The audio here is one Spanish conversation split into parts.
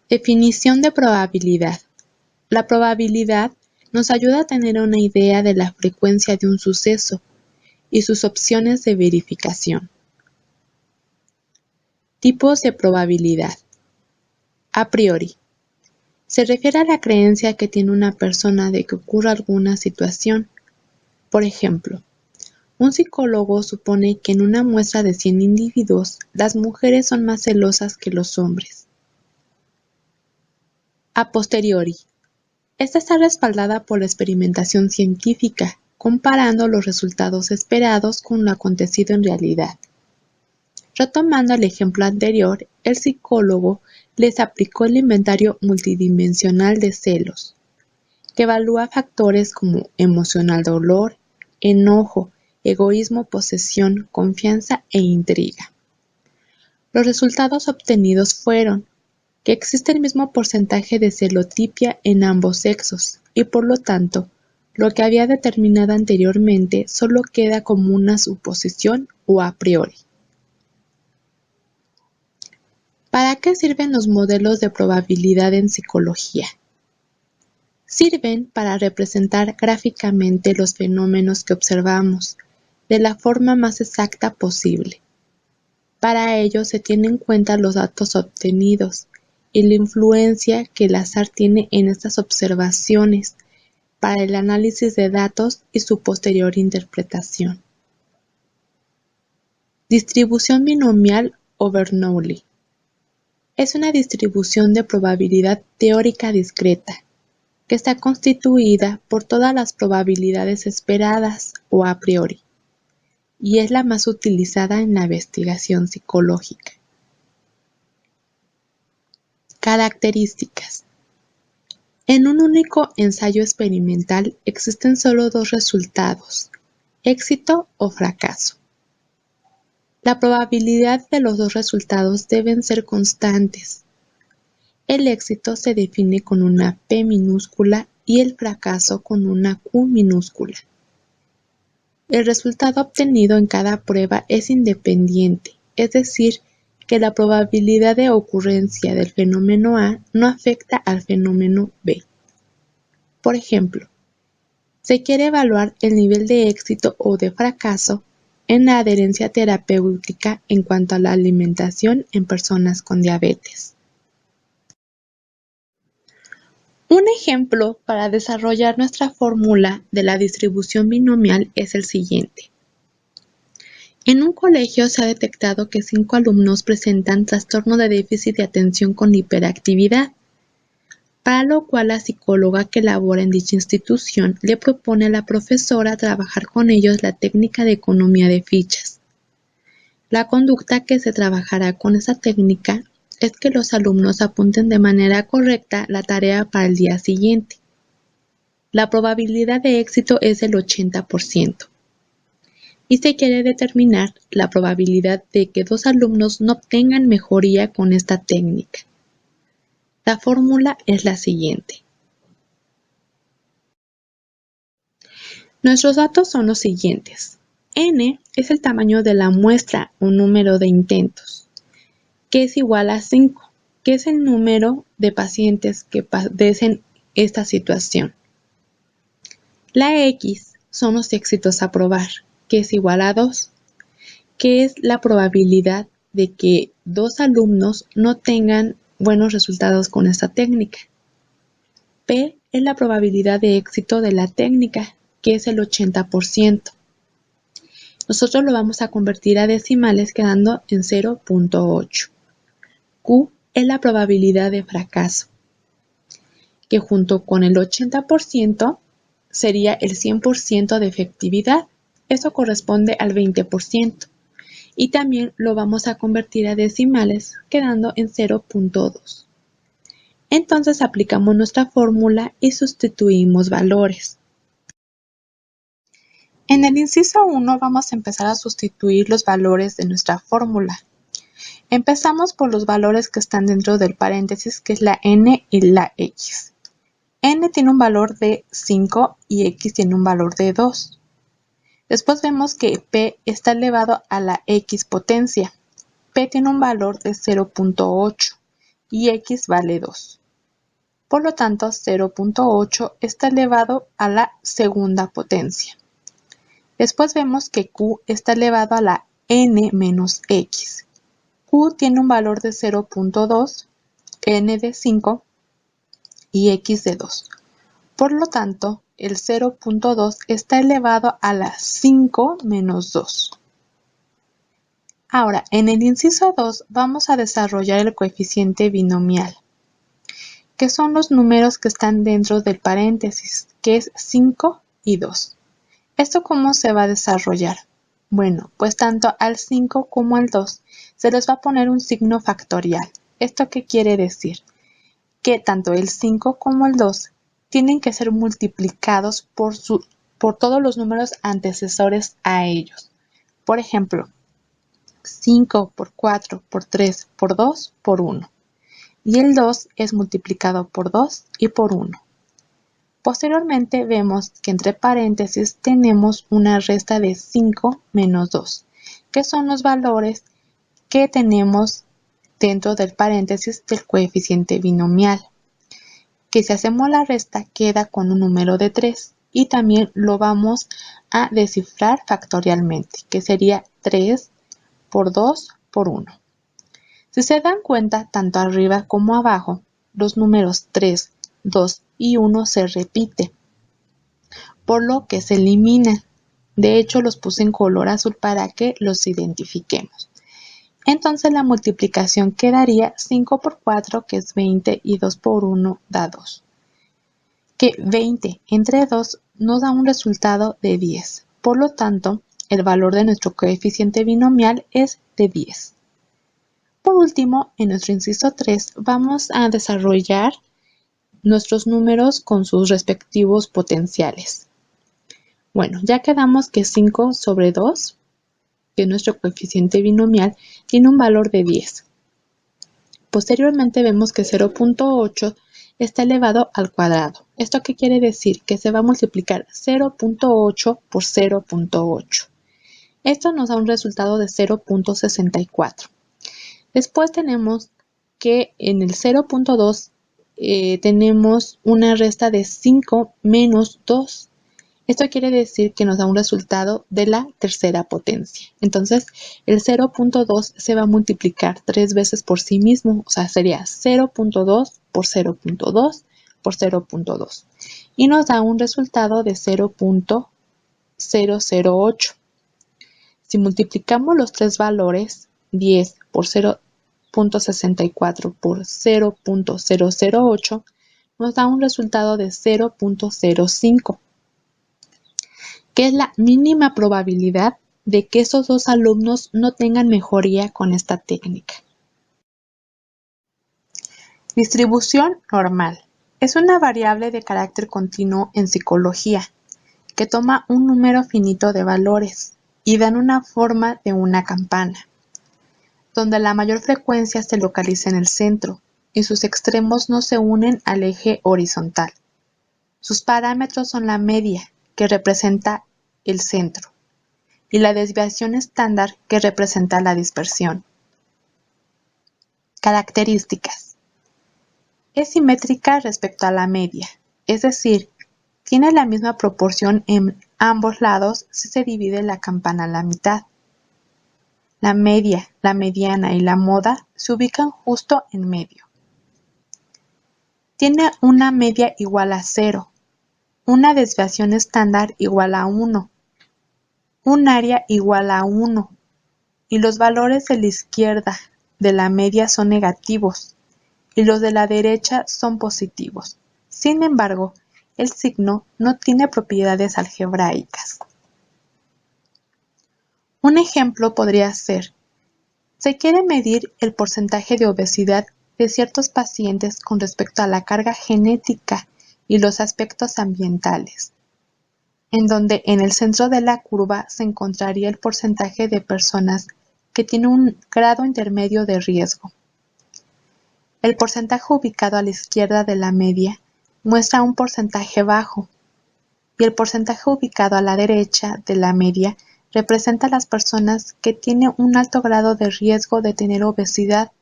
Definición de probabilidad. La probabilidad nos ayuda a tener una idea de la frecuencia de un suceso y sus opciones de verificación. Tipos de probabilidad. A priori. Se refiere a la creencia que tiene una persona de que ocurra alguna situación. Por ejemplo, un psicólogo supone que en una muestra de 100 individuos, las mujeres son más celosas que los hombres. A posteriori. Esta está respaldada por la experimentación científica, comparando los resultados esperados con lo acontecido en realidad. Retomando el ejemplo anterior, el psicólogo les aplicó el inventario multidimensional de celos, que evalúa factores como emocional dolor, enojo, egoísmo, posesión, confianza e intriga. Los resultados obtenidos fueron que existe el mismo porcentaje de celotipia en ambos sexos y por lo tanto, lo que había determinado anteriormente solo queda como una suposición o a priori. ¿Para qué sirven los modelos de probabilidad en psicología? Sirven para representar gráficamente los fenómenos que observamos de la forma más exacta posible. Para ello se tienen en cuenta los datos obtenidos y la influencia que el azar tiene en estas observaciones para el análisis de datos y su posterior interpretación. Distribución binomial o Bernoulli. Es una distribución de probabilidad teórica discreta, que está constituida por todas las probabilidades esperadas o a priori, y es la más utilizada en la investigación psicológica. Características. En un único ensayo experimental existen solo dos resultados, éxito o fracaso. La probabilidad de los dos resultados deben ser constantes. El éxito se define con una P minúscula y el fracaso con una Q minúscula. El resultado obtenido en cada prueba es independiente, es decir, que la probabilidad de ocurrencia del fenómeno A no afecta al fenómeno B. Por ejemplo, se quiere evaluar el nivel de éxito o de fracaso en la adherencia terapéutica en cuanto a la alimentación en personas con diabetes. Un ejemplo para desarrollar nuestra fórmula de la distribución binomial es el siguiente. En un colegio se ha detectado que 5 alumnos presentan trastorno de déficit de atención con hiperactividad, para lo cual la psicóloga que labora en dicha institución le propone a la profesora trabajar con ellos la técnica de economía de fichas. La conducta que se trabajará con esa técnica es que los alumnos apunten de manera correcta la tarea para el día siguiente. La probabilidad de éxito es del 80%. Y se quiere determinar la probabilidad de que 2 alumnos no obtengan mejoría con esta técnica. La fórmula es la siguiente. Nuestros datos son los siguientes. N es el tamaño de la muestra o número de intentos, que es igual a 5, que es el número de pacientes que padecen esta situación. La X son los éxitos a probar, que es igual a 2, que es la probabilidad de que 2 alumnos no tengan buenos resultados con esta técnica. P es la probabilidad de éxito de la técnica, que es el 80%. Nosotros lo vamos a convertir a decimales quedando en 0.8. Q es la probabilidad de fracaso, que junto con el 80% sería el 100% de efectividad. Eso corresponde al 20%. Y también lo vamos a convertir a decimales quedando en 0.2. Entonces aplicamos nuestra fórmula y sustituimos valores. En el inciso 1 vamos a empezar a sustituir los valores de nuestra fórmula. Empezamos por los valores que están dentro del paréntesis, que es la n y la x. N tiene un valor de 5 y x tiene un valor de 2. Después vemos que P está elevado a la x potencia. P tiene un valor de 0.8 y x vale 2. Por lo tanto, 0.8 está elevado a la segunda potencia. Después vemos que q está elevado a la n menos x. Q tiene un valor de 0.2, n de 5 y x de 2. Por lo tanto, el 0.2 está elevado a la 5 menos 2. Ahora, en el inciso 2 vamos a desarrollar el coeficiente binomial, que son los números que están dentro del paréntesis, que es 5 y 2. ¿Esto cómo se va a desarrollar? Bueno, pues tanto al 5 como al 2 se les va a poner un signo factorial. ¿Esto qué quiere decir? Que tanto el 5 como el 2 tienen que ser multiplicados por todos los números antecesores a ellos. Por ejemplo, 5 por 4 por 3 por 2 por 1. Y el 2 es multiplicado por 2 y por 1. Posteriormente vemos que entre paréntesis tenemos una resta de 5 menos 2, que son los valores que tenemos dentro del paréntesis del coeficiente binomial, que si hacemos la resta queda con un número de 3 y también lo vamos a descifrar factorialmente, que sería 3 por 2 por 1. Si se dan cuenta, tanto arriba como abajo, los números 3, 2 y 1 se repiten, por lo que se eliminan. De hecho, los puse en color azul para que los identifiquemos. Entonces la multiplicación quedaría 5 por 4, que es 20, y 2 por 1 da 2. Que 20 entre 2 nos da un resultado de 10. Por lo tanto, el valor de nuestro coeficiente binomial es de 10. Por último, en nuestro inciso 3 vamos a desarrollar nuestros números con sus respectivos potenciales. Bueno, ya quedamos que 5 sobre 2, que es nuestro coeficiente binomial, tiene un valor de 10. Posteriormente vemos que 0.8 está elevado al cuadrado. ¿Esto qué quiere decir? Que se va a multiplicar 0.8 por 0.8. Esto nos da un resultado de 0.64. Después tenemos que en el 0.2 tenemos una resta de 5 menos 2. Esto quiere decir que nos da un resultado de la tercera potencia. Entonces, el 0.2 se va a multiplicar 3 veces por sí mismo, o sea, sería 0.2 por 0.2 por 0.2. Y nos da un resultado de 0.008. Si multiplicamos los tres valores, 10 por 0.64 por 0.008, nos da un resultado de 0.05. que es la mínima probabilidad de que esos dos alumnos no tengan mejoría con esta técnica. Distribución normal. Es una variable de carácter continuo en psicología, que toma un número finito de valores y dan una forma de una campana, donde la mayor frecuencia se localiza en el centro y sus extremos no se unen al eje horizontal. Sus parámetros son la media, que representa el centro, y la desviación estándar, que representa la dispersión. Características. Es simétrica respecto a la media, es decir, tiene la misma proporción en ambos lados si se divide la campana a la mitad. La media, la mediana y la moda se ubican justo en medio. Tiene una media igual a 0, una desviación estándar igual a 1, un área igual a 1, y los valores de la izquierda de la media son negativos y los de la derecha son positivos. Sin embargo, el signo no tiene propiedades algebraicas. Un ejemplo podría ser: se quiere medir el porcentaje de obesidad de ciertos pacientes con respecto a la carga genética y los aspectos ambientales, en donde en el centro de la curva se encontraría el porcentaje de personas que tienen un grado intermedio de riesgo. El porcentaje ubicado a la izquierda de la media muestra un porcentaje bajo, y el porcentaje ubicado a la derecha de la media representa a las personas que tienen un alto grado de riesgo de tener obesidad,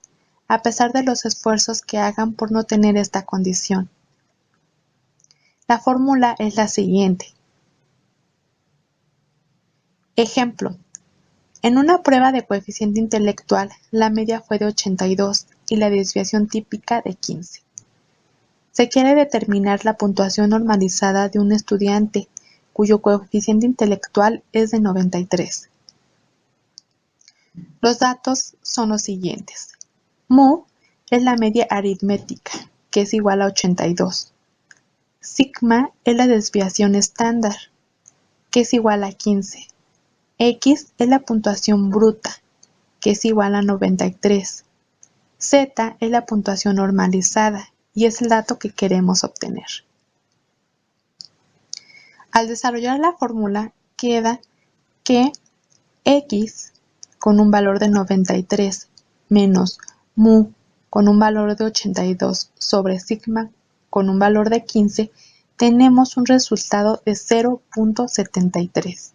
a pesar de los esfuerzos que hagan por no tener esta condición. La fórmula es la siguiente. Ejemplo. En una prueba de coeficiente intelectual, la media fue de 82 y la desviación típica de 15. Se quiere determinar la puntuación normalizada de un estudiante cuyo coeficiente intelectual es de 93. Los datos son los siguientes. Mu es la media aritmética, que es igual a 82. Sigma es la desviación estándar, que es igual a 15. X es la puntuación bruta, que es igual a 93. Z es la puntuación normalizada y es el dato que queremos obtener. Al desarrollar la fórmula queda que X con un valor de 93 menos mu con un valor de 82 sobre sigma con un valor de 15, tenemos un resultado de 0.73,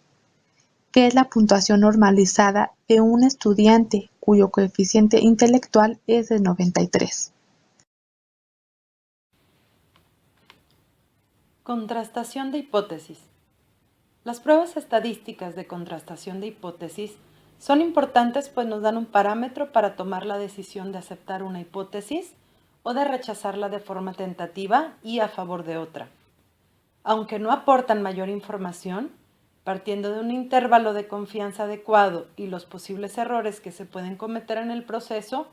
que es la puntuación normalizada de un estudiante cuyo coeficiente intelectual es de 93. Contrastación de hipótesis. Las pruebas estadísticas de contrastación de hipótesis son importantes pues nos dan un parámetro para tomar la decisión de aceptar una hipótesis o de rechazarla de forma tentativa y a favor de otra. Aunque no aportan mayor información, partiendo de un intervalo de confianza adecuado y los posibles errores que se pueden cometer en el proceso,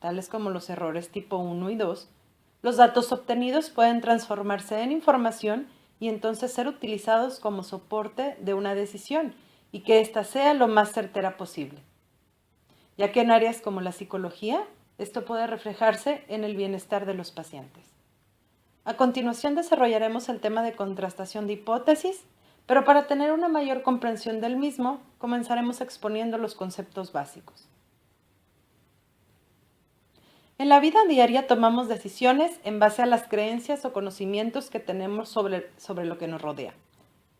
tales como los errores tipo 1 y 2, los datos obtenidos pueden transformarse en información y entonces ser utilizados como soporte de una decisión y que ésta sea lo más certera posible. Ya que en áreas como la psicología, esto puede reflejarse en el bienestar de los pacientes. A continuación desarrollaremos el tema de contrastación de hipótesis, pero para tener una mayor comprensión del mismo, comenzaremos exponiendo los conceptos básicos. En la vida diaria tomamos decisiones en base a las creencias o conocimientos que tenemos sobre lo que nos rodea.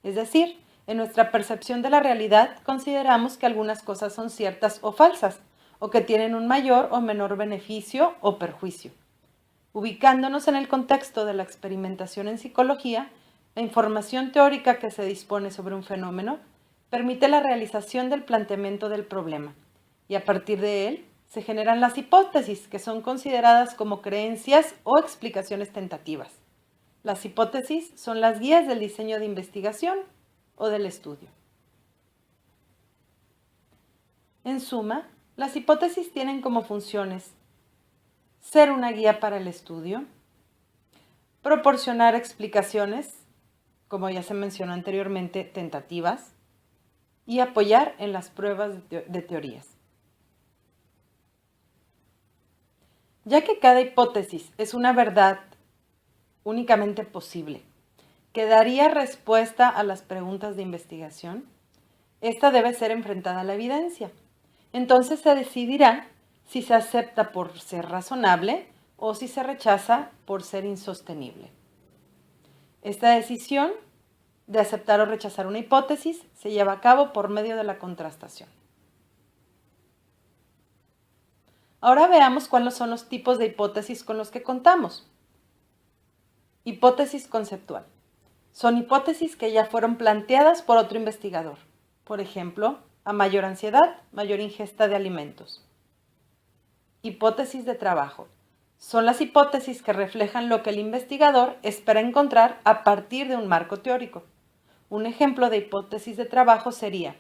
Es decir, en nuestra percepción de la realidad consideramos que algunas cosas son ciertas o falsas, o que tienen un mayor o menor beneficio o perjuicio. Ubicándonos en el contexto de la experimentación en psicología, la información teórica que se dispone sobre un fenómeno permite la realización del planteamiento del problema, y a partir de él se generan las hipótesis, que son consideradas como creencias o explicaciones tentativas. Las hipótesis son las guías del diseño de investigación o del estudio. En suma, las hipótesis tienen como funciones ser una guía para el estudio, proporcionar explicaciones, como ya se mencionó anteriormente, tentativas, y apoyar en las pruebas de teorías. Ya que cada hipótesis es una verdad únicamente posible, que daría respuesta a las preguntas de investigación, esta debe ser enfrentada a la evidencia. Entonces se decidirá si se acepta por ser razonable o si se rechaza por ser insostenible. Esta decisión de aceptar o rechazar una hipótesis se lleva a cabo por medio de la contrastación. Ahora veamos cuáles son los tipos de hipótesis con los que contamos. Hipótesis conceptual. Son hipótesis que ya fueron planteadas por otro investigador. Por ejemplo, a mayor ansiedad, mayor ingesta de alimentos. Hipótesis de trabajo. Son las hipótesis que reflejan lo que el investigador espera encontrar a partir de un marco teórico. Un ejemplo de hipótesis de trabajo sería: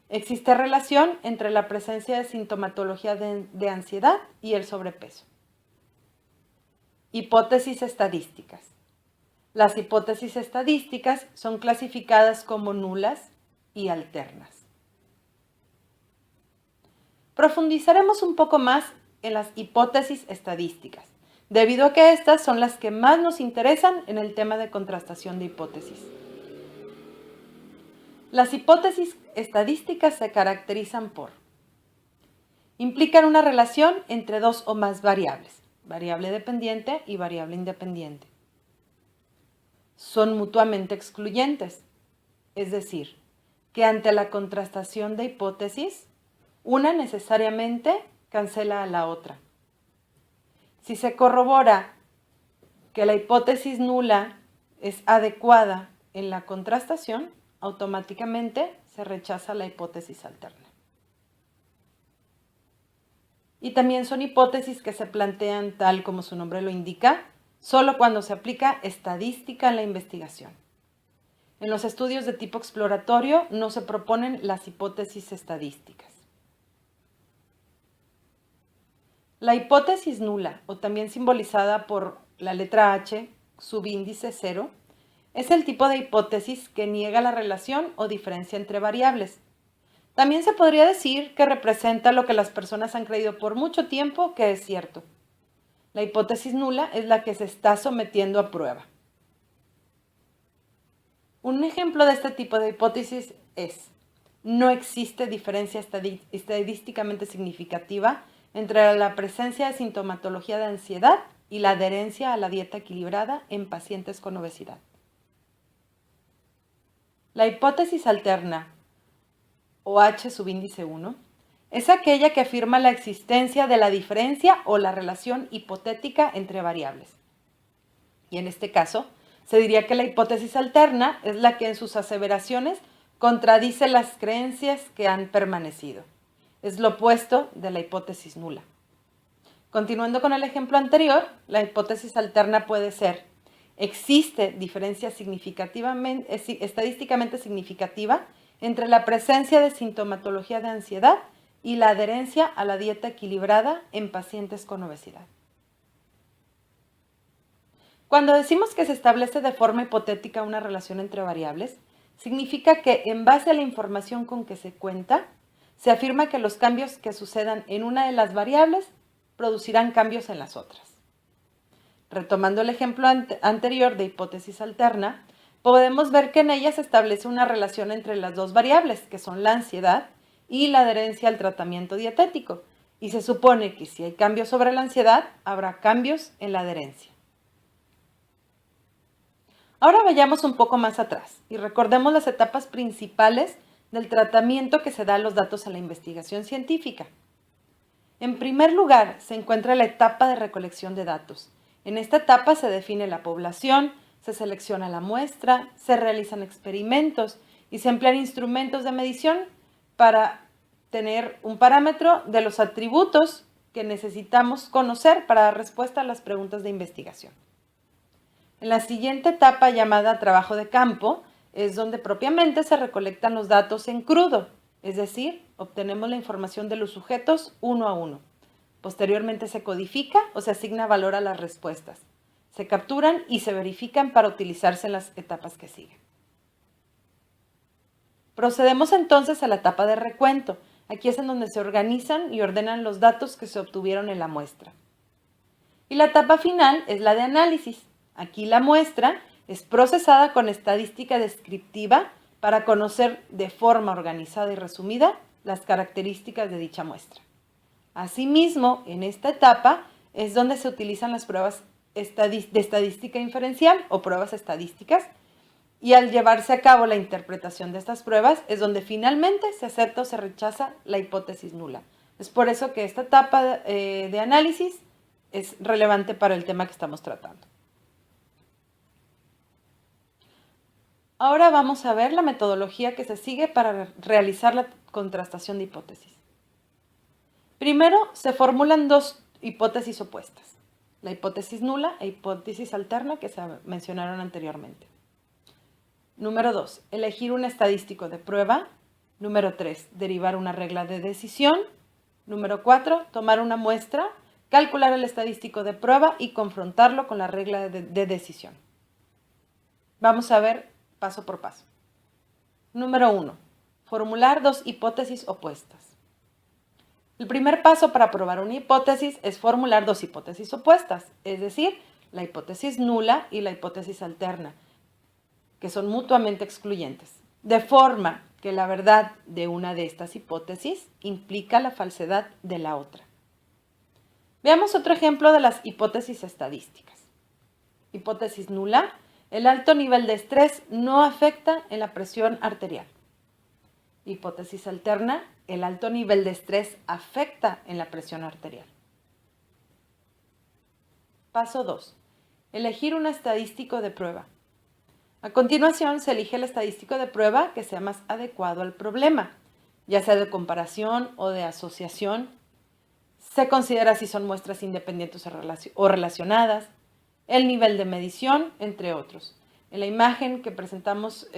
existe relación entre la presencia de sintomatología de ansiedad y el sobrepeso. Hipótesis estadísticas. Las hipótesis estadísticas son clasificadas como nulas y alternas. Profundizaremos un poco más en las hipótesis estadísticas, debido a que estas son las que más nos interesan en el tema de contrastación de hipótesis. Las hipótesis estadísticas se caracterizan por: implican una relación entre dos o más variables, variable dependiente y variable independiente. Son mutuamente excluyentes, es decir, que ante la contrastación de hipótesis, una necesariamente cancela a la otra. Si se corrobora que la hipótesis nula es adecuada en la contrastación, automáticamente se rechaza la hipótesis alterna. Y también son hipótesis que se plantean tal como su nombre lo indica, solo cuando se aplica estadística en la investigación. En los estudios de tipo exploratorio no se proponen las hipótesis estadísticas. La hipótesis nula, o también simbolizada por la letra H, subíndice 0, es el tipo de hipótesis que niega la relación o diferencia entre variables. También se podría decir que representa lo que las personas han creído por mucho tiempo que es cierto. La hipótesis nula es la que se está sometiendo a prueba. Un ejemplo de este tipo de hipótesis es: no existe diferencia estadísticamente significativa entre la presencia de sintomatología de ansiedad y la adherencia a la dieta equilibrada en pacientes con obesidad. La hipótesis alterna, o H subíndice 1, es aquella que afirma la existencia de la diferencia o la relación hipotética entre variables. Y en este caso, se diría que la hipótesis alterna es la que en sus aseveraciones contradice las creencias que han permanecido. Es lo opuesto de la hipótesis nula. Continuando con el ejemplo anterior, la hipótesis alterna puede ser: existe diferencia estadísticamente significativa entre la presencia de sintomatología de ansiedad y la adherencia a la dieta equilibrada en pacientes con obesidad. Cuando decimos que se establece de forma hipotética una relación entre variables, significa que en base a la información con que se cuenta, se afirma que los cambios que sucedan en una de las variables producirán cambios en las otras. Retomando el ejemplo anterior de hipótesis alterna, podemos ver que en ella se establece una relación entre las dos variables, que son la ansiedad y la adherencia al tratamiento dietético, y se supone que si hay cambios sobre la ansiedad, habrá cambios en la adherencia. Ahora vayamos un poco más atrás y recordemos las etapas principales del tratamiento que se da a los datos en la investigación científica. En primer lugar, se encuentra la etapa de recolección de datos. En esta etapa se define la población, se selecciona la muestra, se realizan experimentos y se emplean instrumentos de medición para tener un parámetro de los atributos que necesitamos conocer para dar respuesta a las preguntas de investigación. En la siguiente etapa, llamada trabajo de campo, es donde propiamente se recolectan los datos en crudo, es decir, obtenemos la información de los sujetos uno a uno. Posteriormente se codifica o se asigna valor a las respuestas. Se capturan y se verifican para utilizarse en las etapas que siguen. Procedemos entonces a la etapa de recuento. Aquí es en donde se organizan y ordenan los datos que se obtuvieron en la muestra. Y la etapa final es la de análisis. Aquí la muestra es procesada con estadística descriptiva para conocer de forma organizada y resumida las características de dicha muestra. Asimismo, en esta etapa es donde se utilizan las pruebas de estadística inferencial o pruebas estadísticas, y al llevarse a cabo la interpretación de estas pruebas es donde finalmente se acepta o se rechaza la hipótesis nula. Es por eso que esta etapa de análisis es relevante para el tema que estamos tratando. Ahora vamos a ver la metodología que se sigue para realizar la contrastación de hipótesis. Primero, se formulan dos hipótesis opuestas: la hipótesis nula e hipótesis alterna, que se mencionaron anteriormente. Número 2, elegir un estadístico de prueba. Número 3, derivar una regla de decisión. Número 4, tomar una muestra, calcular el estadístico de prueba y confrontarlo con la regla de decisión. Vamos a ver paso por paso. Número 1, formular dos hipótesis opuestas. El primer paso para probar una hipótesis es formular dos hipótesis opuestas, es decir, la hipótesis nula y la hipótesis alterna, que son mutuamente excluyentes, de forma que la verdad de una de estas hipótesis implica la falsedad de la otra. Veamos otro ejemplo de las hipótesis estadísticas. Hipótesis nula: el alto nivel de estrés no afecta en la presión arterial. Hipótesis alterna: el alto nivel de estrés afecta en la presión arterial. Paso 2. Elegir un estadístico de prueba. A continuación, se elige el estadístico de prueba que sea más adecuado al problema, ya sea de comparación o de asociación. Se considera si son muestras independientes o relacionadas, el nivel de medición, entre otros. En la imagen que presentamos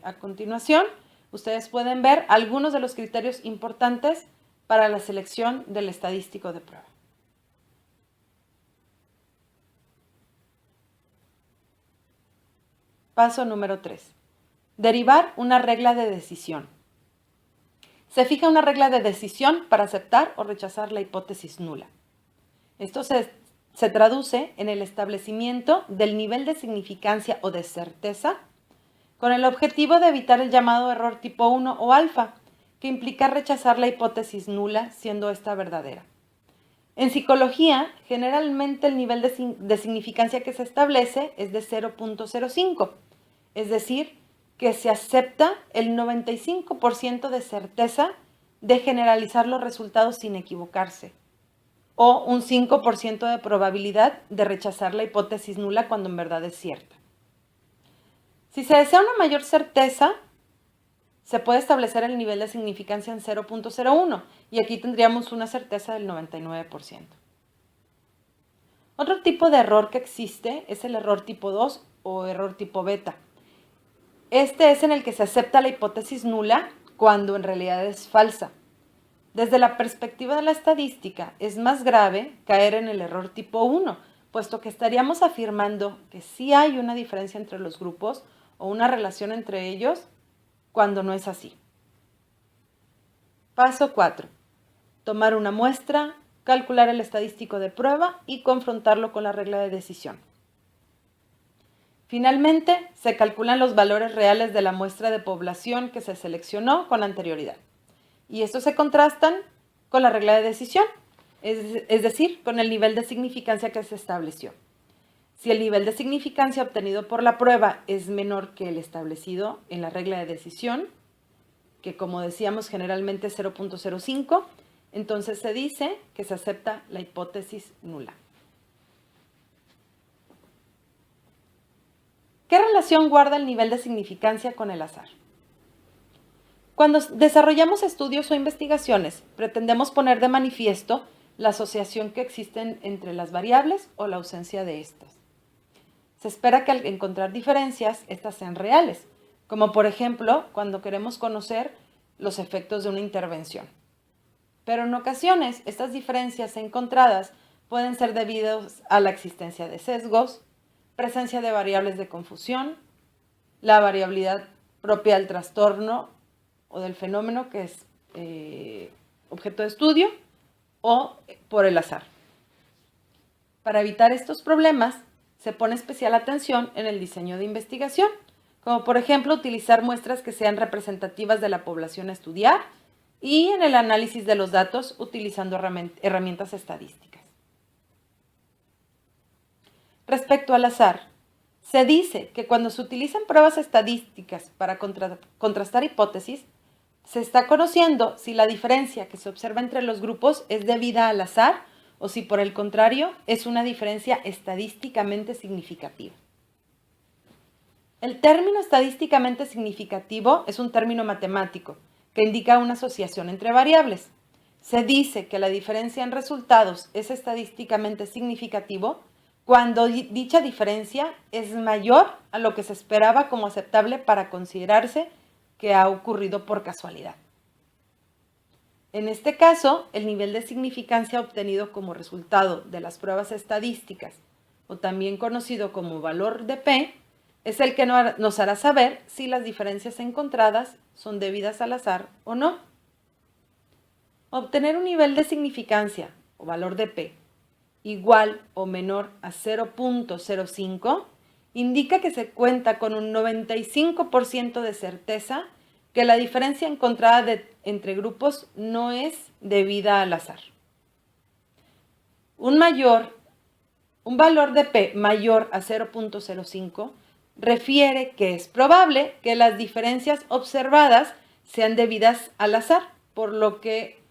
a continuación, ustedes pueden ver algunos de los criterios importantes para la selección del estadístico de prueba. Paso número 3. Derivar una regla de decisión. Se fija una regla de decisión para aceptar o rechazar la hipótesis nula. Esto se traduce en el establecimiento del nivel de significancia o de certeza con el objetivo de evitar el llamado error tipo 1 o alfa, que implica rechazar la hipótesis nula siendo esta verdadera. En psicología, generalmente el nivel de significancia que se establece es de 0.05, es decir, que se acepta el 95% de certeza de generalizar los resultados sin equivocarse, o un 5% de probabilidad de rechazar la hipótesis nula cuando en verdad es cierta. Si se desea una mayor certeza, se puede establecer el nivel de significancia en 0.01 y aquí tendríamos una certeza del 99%. Otro tipo de error que existe es el error tipo 2 o error tipo beta. Este es en el que se acepta la hipótesis nula cuando en realidad es falsa. Desde la perspectiva de la estadística, es más grave caer en el error tipo 1, puesto que estaríamos afirmando que sí hay una diferencia entre los grupos o una relación entre ellos, cuando no es así. Paso 4. Tomar una muestra, calcular el estadístico de prueba y confrontarlo con la regla de decisión. Finalmente, se calculan los valores reales de la muestra de población que se seleccionó con anterioridad. Y estos se contrastan con la regla de decisión, es decir, con el nivel de significancia que se estableció. Si el nivel de significancia obtenido por la prueba es menor que el establecido en la regla de decisión, que como decíamos generalmente es 0.05, entonces se dice que se acepta la hipótesis nula. ¿Qué relación guarda el nivel de significancia con el azar? Cuando desarrollamos estudios o investigaciones, pretendemos poner de manifiesto la asociación que existe entre las variables o la ausencia de estas. Se espera que al encontrar diferencias, estas sean reales, como por ejemplo cuando queremos conocer los efectos de una intervención. Pero en ocasiones, estas diferencias encontradas pueden ser debidas a la existencia de sesgos, presencia de variables de confusión, la variabilidad propia del trastorno o del fenómeno que es objeto de estudio, o por el azar. Para evitar estos problemas, se pone especial atención en el diseño de investigación, como por ejemplo utilizar muestras que sean representativas de la población a estudiar y en el análisis de los datos utilizando herramientas estadísticas. Respecto al azar, se dice que cuando se utilizan pruebas estadísticas para contrastar hipótesis, se está conociendo si la diferencia que se observa entre los grupos es debida al azar o si por el contrario es una diferencia estadísticamente significativa. El término estadísticamente significativo es un término matemático que indica una asociación entre variables. Se dice que la diferencia en resultados es estadísticamente significativo cuando dicha diferencia es mayor a lo que se esperaba como aceptable para considerarse que ha ocurrido por casualidad. En este caso, el nivel de significancia obtenido como resultado de las pruebas estadísticas, o también conocido como valor de P, es el que nos hará saber si las diferencias encontradas son debidas al azar o no. Obtener un nivel de significancia, o valor de P, igual o menor a 0.05, indica que se cuenta con un 95% de certeza que la diferencia encontrada entre grupos no es debida al azar. Un valor de P mayor a 0.05 refiere que es probable que las diferencias observadas sean debidas al azar, por lo que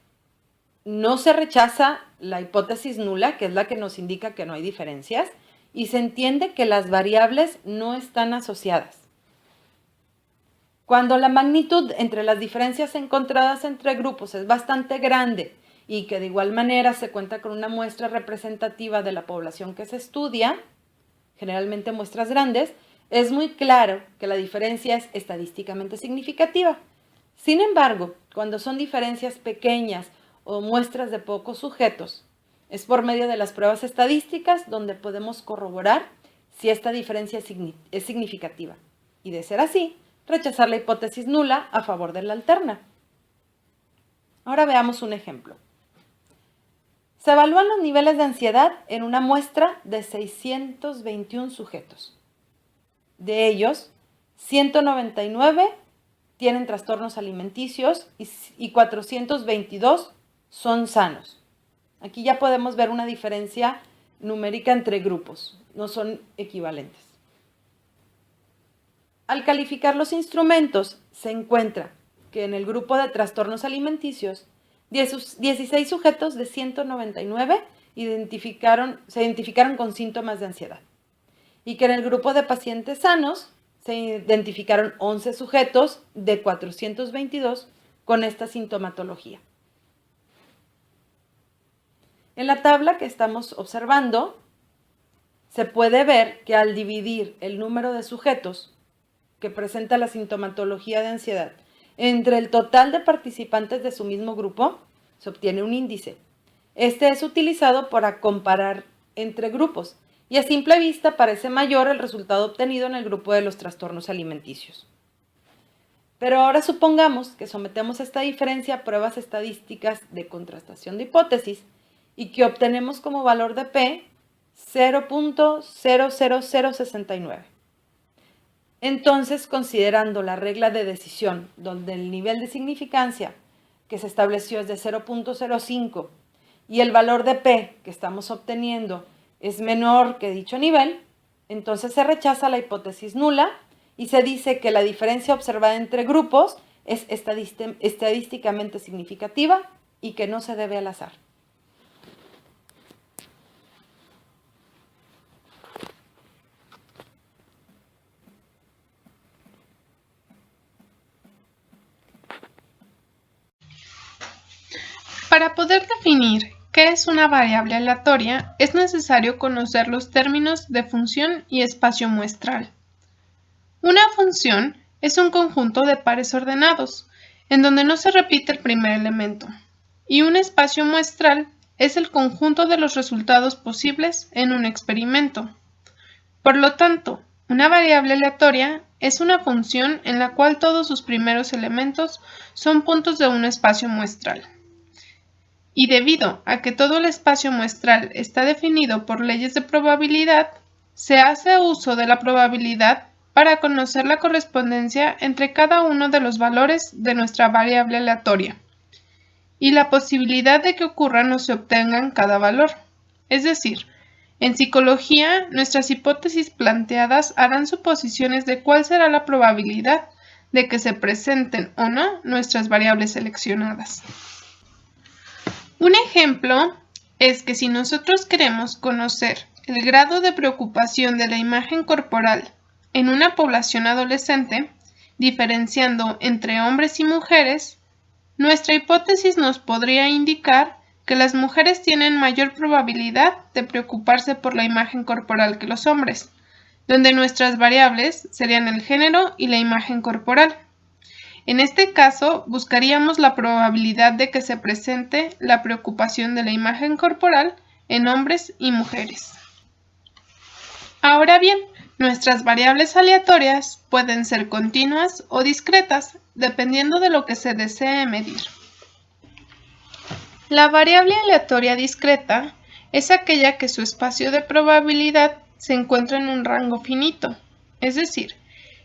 no se rechaza la hipótesis nula, que es la que nos indica que no hay diferencias, y se entiende que las variables no están asociadas. Cuando la magnitud entre las diferencias encontradas entre grupos es bastante grande y que de igual manera se cuenta con una muestra representativa de la población que se estudia, generalmente muestras grandes, es muy claro que la diferencia es estadísticamente significativa. Sin embargo, cuando son diferencias pequeñas o muestras de pocos sujetos, es por medio de las pruebas estadísticas donde podemos corroborar si esta diferencia es significativa. Y de ser así, rechazar la hipótesis nula a favor de la alterna. Ahora veamos un ejemplo. Se evalúan los niveles de ansiedad en una muestra de 621 sujetos. De ellos, 199 tienen trastornos alimenticios y 422 son sanos. Aquí ya podemos ver una diferencia numérica entre grupos, no son equivalentes. Al calificar los instrumentos, se encuentra que en el grupo de trastornos alimenticios, 16 sujetos de 199 se identificaron con síntomas de ansiedad. Y que en el grupo de pacientes sanos se identificaron 11 sujetos de 422 con esta sintomatología. En la tabla que estamos observando, se puede ver que al dividir el número de sujetos que presenta la sintomatología de ansiedad entre el total de participantes de su mismo grupo, se obtiene un índice. Este es utilizado para comparar entre grupos y a simple vista parece mayor el resultado obtenido en el grupo de los trastornos alimenticios. Pero ahora supongamos que sometemos esta diferencia a pruebas estadísticas de contrastación de hipótesis y que obtenemos como valor de P 0.00069. Entonces, considerando la regla de decisión, donde el nivel de significancia que se estableció es de 0.05 y el valor de P que estamos obteniendo es menor que dicho nivel, entonces se rechaza la hipótesis nula y se dice que la diferencia observada entre grupos es estadísticamente significativa y que no se debe al azar. Para poder definir qué es una variable aleatoria, es necesario conocer los términos de función y espacio muestral. Una función es un conjunto de pares ordenados, en donde no se repite el primer elemento, y un espacio muestral es el conjunto de los resultados posibles en un experimento. Por lo tanto, una variable aleatoria es una función en la cual todos sus primeros elementos son puntos de un espacio muestral. Y debido a que todo el espacio muestral está definido por leyes de probabilidad, se hace uso de la probabilidad para conocer la correspondencia entre cada uno de los valores de nuestra variable aleatoria y la posibilidad de que ocurran o se obtengan cada valor. Es decir, en psicología, nuestras hipótesis planteadas harán suposiciones de cuál será la probabilidad de que se presenten o no nuestras variables seleccionadas. Un ejemplo es que si nosotros queremos conocer el grado de preocupación de la imagen corporal en una población adolescente, diferenciando entre hombres y mujeres, nuestra hipótesis nos podría indicar que las mujeres tienen mayor probabilidad de preocuparse por la imagen corporal que los hombres, donde nuestras variables serían el género y la imagen corporal. En este caso, buscaríamos la probabilidad de que se presente la preocupación de la imagen corporal en hombres y mujeres. Ahora bien, nuestras variables aleatorias pueden ser continuas o discretas, dependiendo de lo que se desee medir. La variable aleatoria discreta es aquella que su espacio de probabilidad se encuentra en un rango finito, es decir,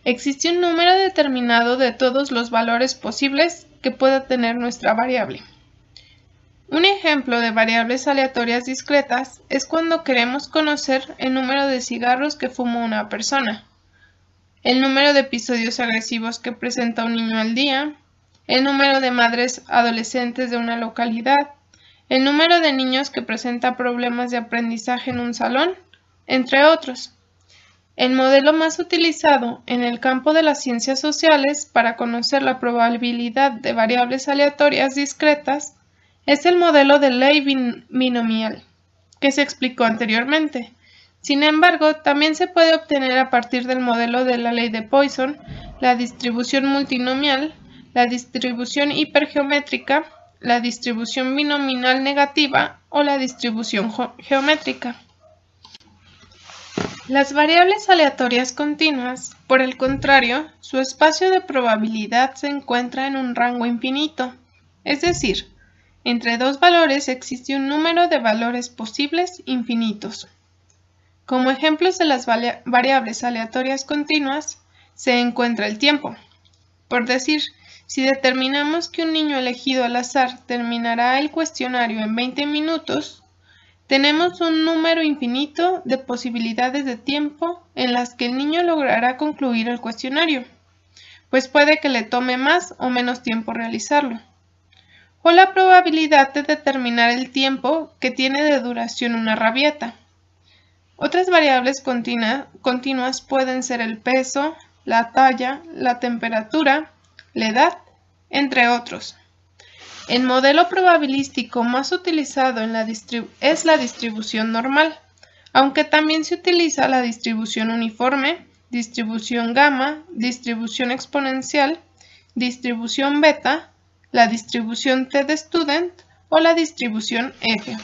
existe un número determinado de todos los valores posibles que pueda tener nuestra variable. Un ejemplo de variables aleatorias discretas es cuando queremos conocer el número de cigarros que fuma una persona, el número de episodios agresivos que presenta un niño al día, el número de madres adolescentes de una localidad, el número de niños que presenta problemas de aprendizaje en un salón, entre otros. El modelo más utilizado en el campo de las ciencias sociales para conocer la probabilidad de variables aleatorias discretas es el modelo de ley binomial, que se explicó anteriormente. Sin embargo, también se puede obtener a partir del modelo de la ley de Poisson, la distribución multinomial, la distribución hipergeométrica, la distribución binominal negativa o la distribución geométrica. Las variables aleatorias continuas, por el contrario, su espacio de probabilidad se encuentra en un rango infinito, es decir, entre dos valores existe un número de valores posibles infinitos. Como ejemplos de las variables aleatorias continuas, se encuentra el tiempo. Por decir, si determinamos que un niño elegido al azar terminará el cuestionario en 20 minutos, tenemos un número infinito de posibilidades de tiempo en las que el niño logrará concluir el cuestionario, pues puede que le tome más o menos tiempo realizarlo. O la probabilidad de determinar el tiempo que tiene de duración una rabieta. Otras variables continuas pueden ser el peso, la talla, la temperatura, la edad, entre otros. El modelo probabilístico más utilizado es la distribución normal, aunque también se utiliza la distribución uniforme, distribución gamma, distribución exponencial, distribución beta, la distribución t de student o la distribución F.